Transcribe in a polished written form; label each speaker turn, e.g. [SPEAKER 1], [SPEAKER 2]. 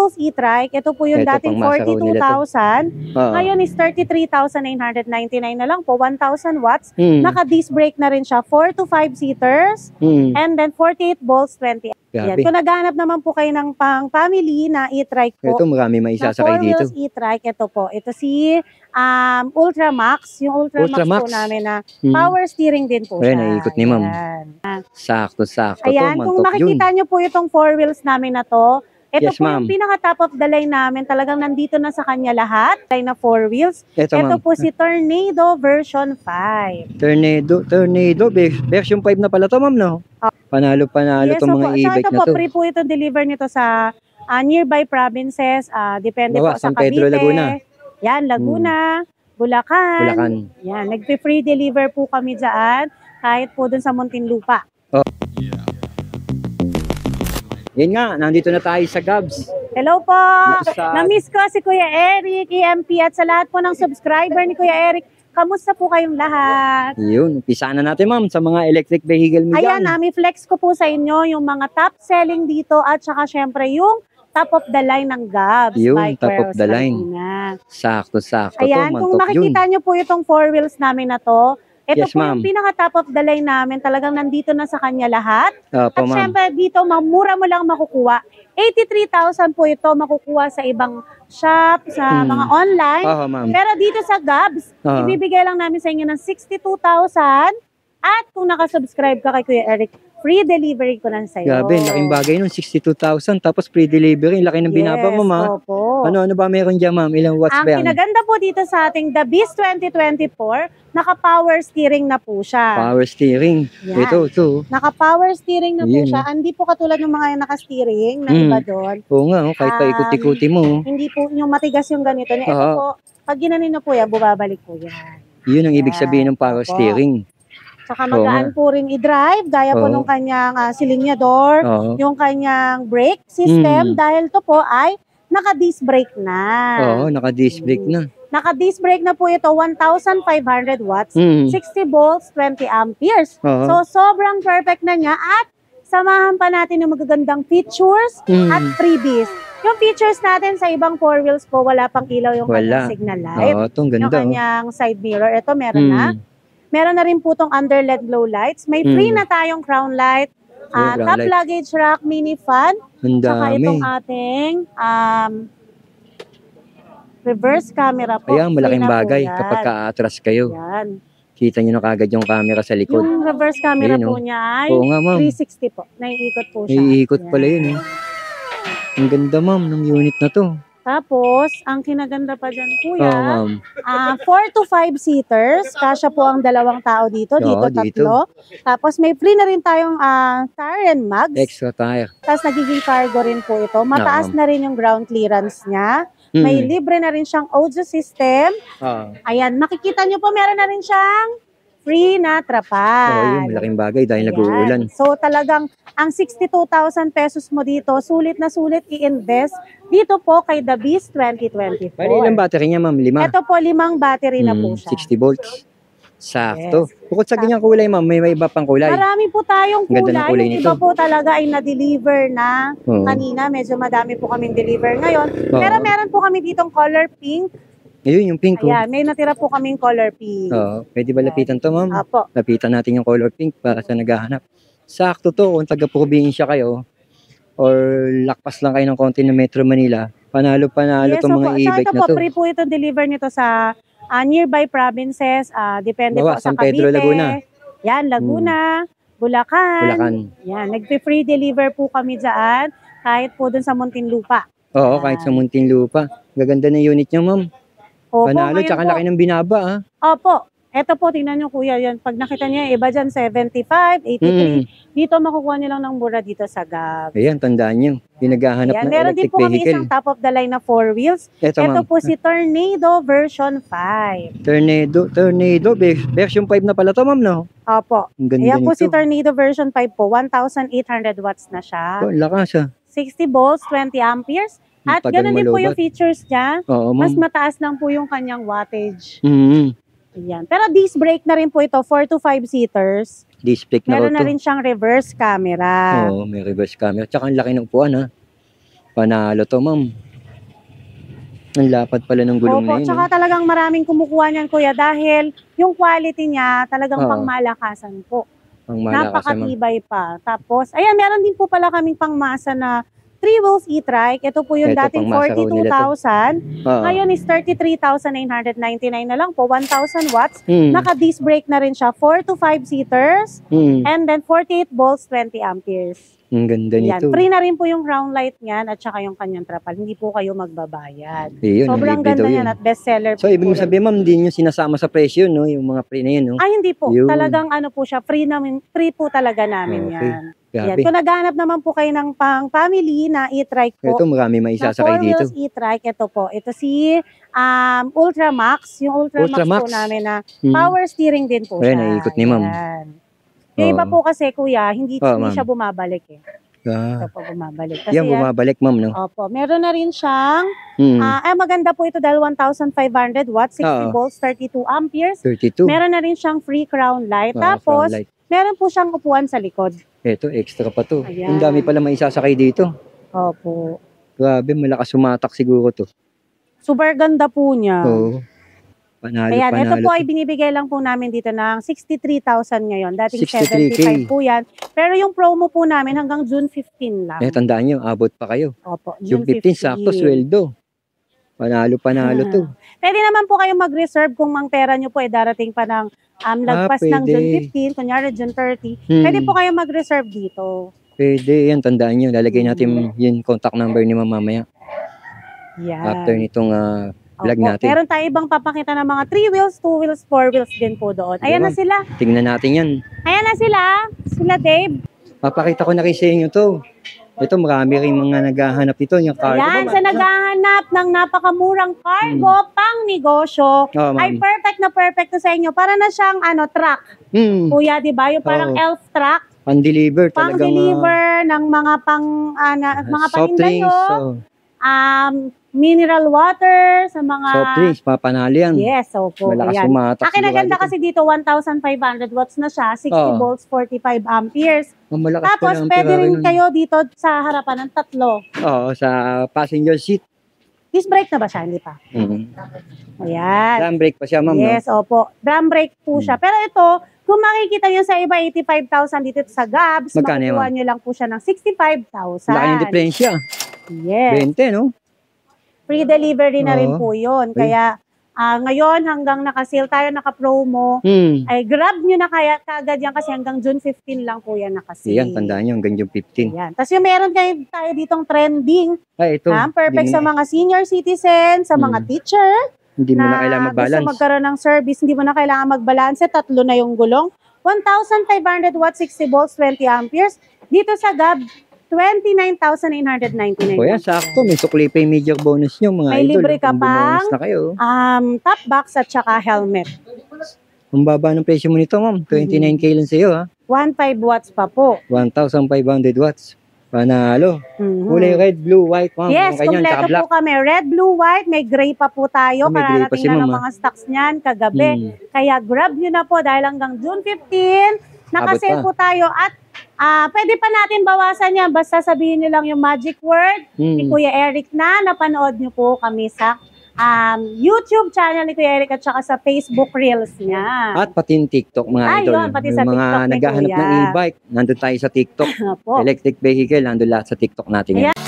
[SPEAKER 1] Rose e-trike. Ito po yung
[SPEAKER 2] Ito,
[SPEAKER 1] dating
[SPEAKER 2] pang Masa Road nila to.
[SPEAKER 1] 42,000.
[SPEAKER 2] Oo.
[SPEAKER 1] Ngayon is 33,999 na lang po. 1,000 watts.
[SPEAKER 2] Mm.
[SPEAKER 1] Naka-disc brake na rin siya. 4 to 5 seaters. And then 48 volts, 20 amps. Yan.
[SPEAKER 2] Grabe.
[SPEAKER 1] Kung naghahanap naman po kayo ng pang-family na e-trike po,
[SPEAKER 2] Ito, marami
[SPEAKER 1] na
[SPEAKER 2] maisasakay
[SPEAKER 1] 4
[SPEAKER 2] dito.
[SPEAKER 1] wheels e-trike, ito po. Ito si Ultramax. Yung Ultramax po namin na power steering din po siya.
[SPEAKER 2] Ayan, naikot ni ma'am.
[SPEAKER 1] Ayan.
[SPEAKER 2] Sakto-sakto to,
[SPEAKER 1] Ayan, kung
[SPEAKER 2] mantok yun.
[SPEAKER 1] makikita nyo po itong 4 wheels namin na to, ito
[SPEAKER 2] Yes,
[SPEAKER 1] po
[SPEAKER 2] ma'am.
[SPEAKER 1] yung pinaka-top of the line namin. Talagang nandito na sa kanya lahat. Line na 4 wheels.
[SPEAKER 2] Ito,
[SPEAKER 1] Ito
[SPEAKER 2] ma'am.
[SPEAKER 1] po si Tornado version 5.
[SPEAKER 2] Tornado version 5 na pala to, ma'am, no? Panalo
[SPEAKER 1] Yes,
[SPEAKER 2] tong mga
[SPEAKER 1] so
[SPEAKER 2] e-bike
[SPEAKER 1] ito
[SPEAKER 2] na
[SPEAKER 1] po,
[SPEAKER 2] to.
[SPEAKER 1] free po ito deliver nito sa nearby provinces. Depende
[SPEAKER 2] Bawa,
[SPEAKER 1] po sa
[SPEAKER 2] San Pedro,
[SPEAKER 1] Cavite.
[SPEAKER 2] Laguna.
[SPEAKER 1] Yan, Laguna, Bulacan.
[SPEAKER 2] Bulacan.
[SPEAKER 1] Yan, nag-free deliver po kami dyan. Kahit po dun sa Muntinlupa.
[SPEAKER 2] Yan nga, nandito na tayo sa Gabs.
[SPEAKER 1] Hello po!
[SPEAKER 2] Sa-
[SPEAKER 1] Na-miss ko si Kuya Eric, EMP, at sa lahat po ng subscriber ni Kuya Eric. Kamusta po kayong lahat?
[SPEAKER 2] Yun, umpisa na natin, ma'am, sa mga electric vehicle mo
[SPEAKER 1] Ayan,
[SPEAKER 2] dyan.
[SPEAKER 1] flex ko po sa inyo yung mga top selling dito at saka syempre yung top of the line ng Gabs.
[SPEAKER 2] Yun,
[SPEAKER 1] by
[SPEAKER 2] top of
[SPEAKER 1] Queros
[SPEAKER 2] the line.
[SPEAKER 1] Laguna.
[SPEAKER 2] Sakto-sakto to,
[SPEAKER 1] Ayan, kung
[SPEAKER 2] mantok yun.
[SPEAKER 1] makikita nyo po itong 4 wheels namin na to, ito
[SPEAKER 2] Yes,
[SPEAKER 1] po
[SPEAKER 2] ma'am.
[SPEAKER 1] yung pinaka-top of the line namin. Talagang nandito na sa kanya lahat.
[SPEAKER 2] Opo,
[SPEAKER 1] At
[SPEAKER 2] ma'am.
[SPEAKER 1] syempre dito, mura mo lang makukuha. 83,000 po ito makukuha sa ibang shop, sa mga online.
[SPEAKER 2] Oo, ma'am.
[SPEAKER 1] Pero dito sa Gabs, ibibigay lang namin sa inyo ng 62,000. At kung nakasubscribe ka kay Kuya Eric, free delivery ko lang sa'yo.
[SPEAKER 2] Grabe, laking bagay nun, 62,000, tapos free delivery, laki ng binaba mo, ma.
[SPEAKER 1] Opo.
[SPEAKER 2] Ano ba meron dyan, ma'am? Ilang watts
[SPEAKER 1] Ang
[SPEAKER 2] ba yan?
[SPEAKER 1] kinaganda po dito sa ating The Beast 2024, naka-power steering na po siya.
[SPEAKER 2] Power steering.
[SPEAKER 1] Yan.
[SPEAKER 2] Ito.
[SPEAKER 1] Naka-power steering na po
[SPEAKER 2] Yun.
[SPEAKER 1] siya. Hindi po katulad ng mga naka-steering na iba doon.
[SPEAKER 2] Oo nga, kahit paikot-ikuti mo.
[SPEAKER 1] Hindi po yung matigas yung ganito. Ito po, pag ginanin na po yan, bubabalik po yan.
[SPEAKER 2] Yun ang ibig sabihin ng power
[SPEAKER 1] Opo.
[SPEAKER 2] steering.
[SPEAKER 1] Saka magaan po rin i-drive, gaya po nung kanyang silinyador,
[SPEAKER 2] Oo.
[SPEAKER 1] yung kanyang brake system, dahil to po ay naka-disc brake na.
[SPEAKER 2] Oo, naka-disc brake na.
[SPEAKER 1] Naka-disc brake na po ito, 1,500 watts, 60 volts, 20 amperes.
[SPEAKER 2] Oo.
[SPEAKER 1] So, sobrang perfect na niya at samahan pa natin yung magagandang features at freebies. Yung features natin sa ibang 4 wheels po, wala pang ilaw yung kanyang signal light.
[SPEAKER 2] Oo, itong
[SPEAKER 1] Yung
[SPEAKER 2] ganda.
[SPEAKER 1] kanyang side mirror, ito meron na. Meron na rin po itong under LED glow lights. May free na tayong crown light,
[SPEAKER 2] Crown
[SPEAKER 1] top
[SPEAKER 2] light.
[SPEAKER 1] luggage rack, mini fan,
[SPEAKER 2] Ang
[SPEAKER 1] saka itong
[SPEAKER 2] dami.
[SPEAKER 1] ating reverse camera po.
[SPEAKER 2] Ayan, malaking
[SPEAKER 1] Free na po
[SPEAKER 2] bagay
[SPEAKER 1] yan.
[SPEAKER 2] kapag ka-atras kayo.
[SPEAKER 1] Yan.
[SPEAKER 2] Kita nyo na kagad yung camera sa likod.
[SPEAKER 1] Yung reverse camera
[SPEAKER 2] Ayun,
[SPEAKER 1] po niya ay
[SPEAKER 2] Oo nga, ma'am.
[SPEAKER 1] 360 po. Naiikot po siya.
[SPEAKER 2] Iikot
[SPEAKER 1] Yan.
[SPEAKER 2] pala yun. Ang ganda, ma'am, ng unit na to.
[SPEAKER 1] Tapos, ang kinaganda pa dyan,
[SPEAKER 2] Oo,
[SPEAKER 1] kuya,
[SPEAKER 2] ma'am.
[SPEAKER 1] 4 to 5 seaters. Kasya po ang 2 tao dito. Dito,
[SPEAKER 2] Oo, dito.
[SPEAKER 1] 3. Tapos, may free na rin tayong tire and mugs.
[SPEAKER 2] Extra tire.
[SPEAKER 1] Tapos, nagiging cargo rin po ito. Mataas
[SPEAKER 2] Oo.
[SPEAKER 1] na rin yung ground clearance niya. May libre na rin siyang audio system. Ayan, makikita nyo po, meron na rin siyang free na
[SPEAKER 2] Oo,
[SPEAKER 1] trapal.
[SPEAKER 2] yun, malaking bagay dahil
[SPEAKER 1] Ayan.
[SPEAKER 2] nag-uulan.
[SPEAKER 1] So talagang ang 62,000 pesos mo dito, sulit na sulit i-invest dito po kay The Beast 2024.
[SPEAKER 2] Bali, ilang battery niya, ma'am? 5?
[SPEAKER 1] Ito po, 5 battery na po siya.
[SPEAKER 2] 60 volts. Sakto. Bukod sa ganyang kulay, ma'am, may iba pang kulay.
[SPEAKER 1] Marami po tayong
[SPEAKER 2] Ganda ng
[SPEAKER 1] kulay.
[SPEAKER 2] kulay
[SPEAKER 1] Yung
[SPEAKER 2] nito.
[SPEAKER 1] iba po talaga ay na-deliver na
[SPEAKER 2] Oo.
[SPEAKER 1] kanina. Medyo madami po kaming deliver ngayon.
[SPEAKER 2] Oo.
[SPEAKER 1] Pero meron po kami ditong color pink.
[SPEAKER 2] Ayun, yung pink.
[SPEAKER 1] Ayan, may natira po kaming color pink.
[SPEAKER 2] Oo. Pwede ba lapitan to, ma'am?
[SPEAKER 1] Apo.
[SPEAKER 2] Lapitan natin yung color pink para sa naghahanap. Sakto to kung taga-probinsya kayo or lakpas lang kayo ng konti ng Metro Manila. Panalo-panalo tong mga e-bike
[SPEAKER 1] ito
[SPEAKER 2] na
[SPEAKER 1] po,
[SPEAKER 2] to.
[SPEAKER 1] free po ito deliver nito sa nearby provinces. Depende
[SPEAKER 2] Bawa,
[SPEAKER 1] po sa
[SPEAKER 2] San Pedro,
[SPEAKER 1] Cavite.
[SPEAKER 2] Laguna.
[SPEAKER 1] Yan, Laguna, Bulacan.
[SPEAKER 2] Bulacan.
[SPEAKER 1] Yan, nag-free deliver po kami dyan. Kahit po dun sa Muntinlupa.
[SPEAKER 2] Oo, kahit sa Muntinlupa. Gaganda na unit niya, ma'am.
[SPEAKER 1] Opo,
[SPEAKER 2] Panalo,
[SPEAKER 1] ngayon
[SPEAKER 2] tsaka
[SPEAKER 1] po.
[SPEAKER 2] laki ng binaba, ah.
[SPEAKER 1] Opo. Ito po, tingnan nyo kuya, yan. Pag nakita niya, iba dyan 75, 83. Dito makukuha nyo lang ng mura dito sa Gab.
[SPEAKER 2] Ayan, tandaan nyo. Yung naghahanap
[SPEAKER 1] Yan,
[SPEAKER 2] ng
[SPEAKER 1] meron din
[SPEAKER 2] electric
[SPEAKER 1] po kami isang
[SPEAKER 2] vehicle.
[SPEAKER 1] top of the line na 4 wheels.
[SPEAKER 2] Ito,
[SPEAKER 1] Ito
[SPEAKER 2] ma'am.
[SPEAKER 1] po si Tornado version 5.
[SPEAKER 2] Tornado, version 5 na pala to, ma'am, no?
[SPEAKER 1] Opo.
[SPEAKER 2] Ang ganda
[SPEAKER 1] Ayan po
[SPEAKER 2] nito.
[SPEAKER 1] si Tornado version 5 po. 1,800 watts na siya.
[SPEAKER 2] Oh, lakas, ah.
[SPEAKER 1] 60 volts, 20 amperes. At
[SPEAKER 2] Tagal
[SPEAKER 1] ganoon din po yung
[SPEAKER 2] malobat.
[SPEAKER 1] features niya.
[SPEAKER 2] Oo,
[SPEAKER 1] Mas
[SPEAKER 2] ma'am.
[SPEAKER 1] mataas lang po yung kanyang wattage. Ayan. Pero disc brake na rin po ito, 4 to 5 seaters.
[SPEAKER 2] Display na
[SPEAKER 1] Meron
[SPEAKER 2] to.
[SPEAKER 1] na rin siyang reverse camera.
[SPEAKER 2] Oo, may reverse camera. Tsaka ang laki ng upuan, ha? Panalo to, ma'am. Ang lapad pala ng gulong na yun.
[SPEAKER 1] Tsaka talagang maraming kumukuha niyan, kuya, dahil yung quality niya talagang
[SPEAKER 2] Oo.
[SPEAKER 1] pangmalakasan po.
[SPEAKER 2] Pangmalakasan, ma'am.
[SPEAKER 1] Napakatibay pa. Tapos, ayan, meron din po pala kaming pangmasa na 3 wheels e-trike. Ito po yung
[SPEAKER 2] Ito,
[SPEAKER 1] dating
[SPEAKER 2] pangmasa ko nila
[SPEAKER 1] 42,000.
[SPEAKER 2] Oo.
[SPEAKER 1] Ngayon is 33,999 na lang po, 1,000 watts.
[SPEAKER 2] Hmm.
[SPEAKER 1] Naka-disc brake na rin siya, 4 to 5 seaters.
[SPEAKER 2] Hmm.
[SPEAKER 1] And then 48 volts, 20 amperes.
[SPEAKER 2] Ang ganda
[SPEAKER 1] Yan.
[SPEAKER 2] nito.
[SPEAKER 1] Free na rin po yung ground light niyan at saka yung kanyang trapal. Hindi po kayo magbabayad.
[SPEAKER 2] Yun,
[SPEAKER 1] Sobrang
[SPEAKER 2] libre daw
[SPEAKER 1] ganda
[SPEAKER 2] yun.
[SPEAKER 1] yan at bestseller
[SPEAKER 2] So,
[SPEAKER 1] po
[SPEAKER 2] ibig mo
[SPEAKER 1] yun.
[SPEAKER 2] sabihin, ma'am, hindi nyo sinasama sa presyo, no? Yung mga pre na yun, no?
[SPEAKER 1] Ay, hindi po.
[SPEAKER 2] Yun.
[SPEAKER 1] Talagang ano po siya, free po talaga namin
[SPEAKER 2] Okay.
[SPEAKER 1] yan. Yan.
[SPEAKER 2] Grabe.
[SPEAKER 1] Kung naghahanap naman po kayo ng pang-family na e-trike po,
[SPEAKER 2] Ito, marami
[SPEAKER 1] na
[SPEAKER 2] maisasakay
[SPEAKER 1] 4
[SPEAKER 2] dito.
[SPEAKER 1] wheels e-trike, ito po. Ito si Ultramax. Yung Ultramax po
[SPEAKER 2] Ultramax.
[SPEAKER 1] namin na
[SPEAKER 2] Hmm.
[SPEAKER 1] power steering din po
[SPEAKER 2] Ayan,
[SPEAKER 1] siya.
[SPEAKER 2] naiikot ni ma'am.
[SPEAKER 1] Yan. Yung iba
[SPEAKER 2] Oo.
[SPEAKER 1] po kasi, kuya, hindi
[SPEAKER 2] Ma'am.
[SPEAKER 1] siya bumabalik eh.
[SPEAKER 2] Ah.
[SPEAKER 1] Ito po bumabalik. Kasi
[SPEAKER 2] Yan, bumabalik, ma'am, no?
[SPEAKER 1] Opo, meron na rin siyang,
[SPEAKER 2] Hmm.
[SPEAKER 1] maganda po ito dahil 1,500 watts, 60
[SPEAKER 2] Oo.
[SPEAKER 1] volts, 32 amperes.
[SPEAKER 2] 32.
[SPEAKER 1] Meron na rin siyang free crown light.
[SPEAKER 2] Ah,
[SPEAKER 1] Tapos,
[SPEAKER 2] front light.
[SPEAKER 1] meron po siyang upuan sa likod.
[SPEAKER 2] Ito, extra pa to.
[SPEAKER 1] Ayan.
[SPEAKER 2] Ang dami pala maisasakay dito.
[SPEAKER 1] Opo.
[SPEAKER 2] Grabe, malakas sumatak siguro to.
[SPEAKER 1] Super ganda po niya.
[SPEAKER 2] Oo. Panalo,
[SPEAKER 1] Ayan, ito
[SPEAKER 2] panalo
[SPEAKER 1] po
[SPEAKER 2] to.
[SPEAKER 1] ay binibigay lang po namin dito ng 63,000 ngayon. Dating
[SPEAKER 2] 63K.
[SPEAKER 1] 75 po yan. Pero yung promo po namin hanggang June 15 lang.
[SPEAKER 2] Tandaan nyo, abot pa kayo.
[SPEAKER 1] Opo,
[SPEAKER 2] Yung 15, sakto, sweldo. Panalo, panalo to.
[SPEAKER 1] Pwede naman po kayong mag-reserve kung mang pera nyo po ay darating pa ng lagpas ng
[SPEAKER 2] pwede.
[SPEAKER 1] June 15, kunyari June 30.
[SPEAKER 2] Hmm.
[SPEAKER 1] Pwede po kayong mag-reserve dito.
[SPEAKER 2] Pwede, yan, tandaan nyo. Lalagay natin yung contact number ni ma'am mamaya.
[SPEAKER 1] Yan.
[SPEAKER 2] After nitong vlog
[SPEAKER 1] Opo.
[SPEAKER 2] natin.
[SPEAKER 1] Meron tayo ibang papakita ng mga 3 wheels, 2 wheels, 4 wheels din po doon. Ayan na
[SPEAKER 2] Meron.
[SPEAKER 1] sila.
[SPEAKER 2] Tingnan natin yan.
[SPEAKER 1] Ayan na sila. Sila Dave.
[SPEAKER 2] Papakita ko na kayo sa inyo to. Ito, marami rin mga naghahanap ito. Yung cargo.
[SPEAKER 1] Ayan, sa naghahanap ng napakamurang cargo, pang negosyo,
[SPEAKER 2] Oo, ma'am.
[SPEAKER 1] ay perfect na sa inyo. Para na siyang truck.
[SPEAKER 2] Hmm.
[SPEAKER 1] Kuya, di ba? Yung parang
[SPEAKER 2] Oo.
[SPEAKER 1] elf truck.
[SPEAKER 2] Pan-deliver talagang.
[SPEAKER 1] Pang-deliver ng mga mga
[SPEAKER 2] soft
[SPEAKER 1] paninda
[SPEAKER 2] drinks.
[SPEAKER 1] nyo. Mineral water, sa mga...
[SPEAKER 2] Soft drinks, papanalo yan.
[SPEAKER 1] Yes, opo.
[SPEAKER 2] Malakas
[SPEAKER 1] Ayan.
[SPEAKER 2] sumatak.
[SPEAKER 1] Akin
[SPEAKER 2] siguro
[SPEAKER 1] naganda
[SPEAKER 2] dito.
[SPEAKER 1] kasi dito, 1,500 watts na siya, 60
[SPEAKER 2] Oo.
[SPEAKER 1] volts, 45 amperes.
[SPEAKER 2] Ang malakas
[SPEAKER 1] Tapos,
[SPEAKER 2] pala ang
[SPEAKER 1] pwede
[SPEAKER 2] Ferrari
[SPEAKER 1] rin
[SPEAKER 2] nun.
[SPEAKER 1] kayo dito sa harapan ng tatlo.
[SPEAKER 2] Oo, sa passenger seat.
[SPEAKER 1] Disc brake na ba siya? Hindi pa. Ayan.
[SPEAKER 2] Drum brake pa siya, ma'am.
[SPEAKER 1] Yes, opo. Drum brake po siya. Pero ito, kung makikita nyo sa iba, 85,000 dito sa Gabs,
[SPEAKER 2] Magkano yun,
[SPEAKER 1] makukuha nyo lang po siya ng 65,000.
[SPEAKER 2] Laki ng diferensya.
[SPEAKER 1] Yes.
[SPEAKER 2] 20, no?
[SPEAKER 1] Free delivery na rin
[SPEAKER 2] Oo.
[SPEAKER 1] po yun.
[SPEAKER 2] Okay.
[SPEAKER 1] Kaya, ngayon, hanggang naka-sale tayo, naka-promo, ay grab nyo na kaya kagad yan kasi hanggang June 15 lang po yan naka-sale.
[SPEAKER 2] Yan, tandaan nyo, hanggang yung 15.
[SPEAKER 1] Yan. Tapos yung meron tayo ditong trending,
[SPEAKER 2] Ay, ito.
[SPEAKER 1] perfect
[SPEAKER 2] hindi,
[SPEAKER 1] sa mga senior citizens, sa mga teacher,
[SPEAKER 2] Hindi mo na kailangan
[SPEAKER 1] gusto
[SPEAKER 2] mag-balance.
[SPEAKER 1] magkaroon ng service, hindi mo na kailangan mag-balance, tatlo na yung gulong. 1,500 watts, 60 volts, 20 amperes. Dito sa Gab, 29,999.
[SPEAKER 2] O yan, sakto. May sukli pa yung major bonus nyo, mga
[SPEAKER 1] May
[SPEAKER 2] idol.
[SPEAKER 1] libre ka
[SPEAKER 2] Kung bumonus
[SPEAKER 1] pang-
[SPEAKER 2] na kayo.
[SPEAKER 1] Top box at saka helmet.
[SPEAKER 2] Ang baba ng presyo mo nito, ma'am. 29K lang sa'yo, ha?
[SPEAKER 1] 1,500 watts pa po.
[SPEAKER 2] 1,500 watts. Panalo.
[SPEAKER 1] Mhm.
[SPEAKER 2] Kulay red, blue, white, ma'am.
[SPEAKER 1] Yes,
[SPEAKER 2] Ang ganyan, tsaka
[SPEAKER 1] kompleto
[SPEAKER 2] black.
[SPEAKER 1] po kami. Red, blue, white. May gray pa po tayo.
[SPEAKER 2] May gray pa
[SPEAKER 1] Kararating
[SPEAKER 2] si
[SPEAKER 1] na ng
[SPEAKER 2] ma'am,
[SPEAKER 1] mga stocks niyan kagabi. Kaya grab nyo na po dahil hanggang June 15, nakasale
[SPEAKER 2] Abot
[SPEAKER 1] po tayo. At pwede pa natin bawasan yan. Basta sabihin nyo lang yung magic word ni Kuya Eric na napanood nyo po kami sa YouTube channel ni Kuya Eric at saka sa Facebook Reels niya.
[SPEAKER 2] At pati yung TikTok, mga
[SPEAKER 1] Ay,
[SPEAKER 2] idol.
[SPEAKER 1] yun, pati
[SPEAKER 2] Yung
[SPEAKER 1] sa
[SPEAKER 2] mga
[SPEAKER 1] TikTok ni
[SPEAKER 2] naghahanap
[SPEAKER 1] Kuya.
[SPEAKER 2] ng e-bike, nandun tayo sa TikTok.
[SPEAKER 1] Po.
[SPEAKER 2] Electric vehicle, nandun lahat sa TikTok natin yan.
[SPEAKER 1] Ayan.